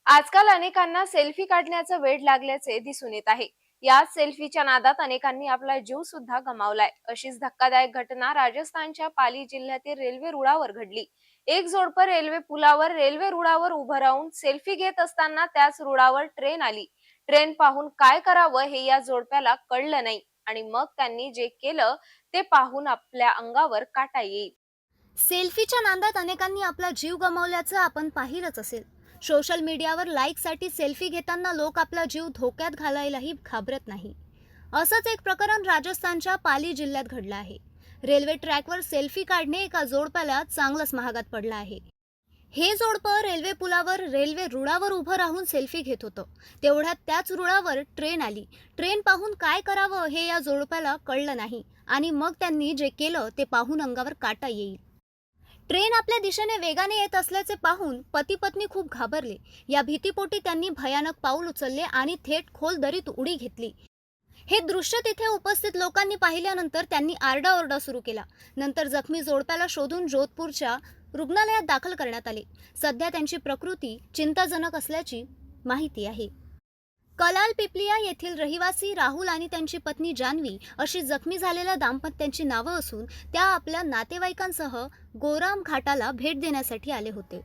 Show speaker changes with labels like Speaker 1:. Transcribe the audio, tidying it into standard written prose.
Speaker 1: आजकाल अनेकांना सेल्फी काढण्याचं वेड लागल्याचे दिसून येत आहे. याच सेल्फीच्या नादात अनेकांनी आपला जीव सुद्धा गमावलाय. अशीच धक्कादायक घटना राजस्थानच्या पाली जिल्ह्यातील रेल्वे रुळावर घडली. एक जोडपं रेल्वे रुळावर उभं राहून सेल्फी घेत असताना त्याच रुळावर ट्रेन आली. ट्रेन पाहून काय करावं हे या जोडप्याला कळलं नाही आणि मग त्यांनी जे केलं ते पाहून आपल्या अंगावर काटा येईल.
Speaker 2: सेल्फीच्या नादात अनेकांनी आपला जीव गमावल्याचं आपण पाहिलंच असेल. सोशल मीडियावर लाईकसाठी सेल्फी घेताना लोक आपला जीव धोक्यात घालायलाही घाबरत नाही. असंच एक प्रकरण राजस्थानच्या पाली जिल्ह्यात घडलं आहे. रेल्वे ट्रॅकवर सेल्फी काढणे एका जोडप्याला चांगलंच महागात पडलं आहे. हे जोडपं रेल्वे रुळावर उभं राहून सेल्फी घेत होतं. तेवढ्यात त्याच रुळावर ट्रेन आली. ट्रेन पाहून काय करावं हे या जोडप्याला कळलं नाही आणि मग त्यांनी जे केलं ते पाहून अंगावर काटा येईल. ट्रेन आपल्या दिशेने वेगाने येत असल्याचे पाहून पती पत्नी खूप घाबरले. या भीतीपोटी त्यांनी भयानक पाऊल उचलले आणि थेट खोल दरीत उडी घेतली. हे दृश्य तिथे उपस्थित लोकांनी पाहिल्यानंतर त्यांनी आरडाओरडा सुरू केला. नंतर जखमी जोडप्याला शोधून जोधपूरच्या रुग्णालयात दाखल करण्यात आले. सध्या त्यांची प्रकृती चिंताजनक असल्याची माहिती आहे. कलाल पिपलिया येथील रहिवासी राहुल आणि त्यांची पत्नी जान्हवी अशी जखमी झालेल्या दाम्पत्याची नावं असून त्या आपल्या नातेवाईकांसह गोराम घाटाला भेट देण्यासाठी आले होते.